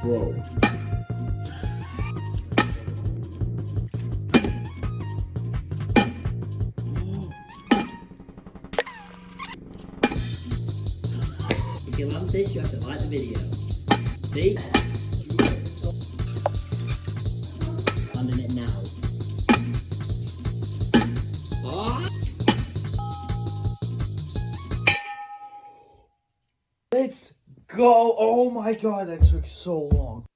Bro. If you love this, you have to like the video. See? Landing it now. Let's go. Oh my god, that took so long.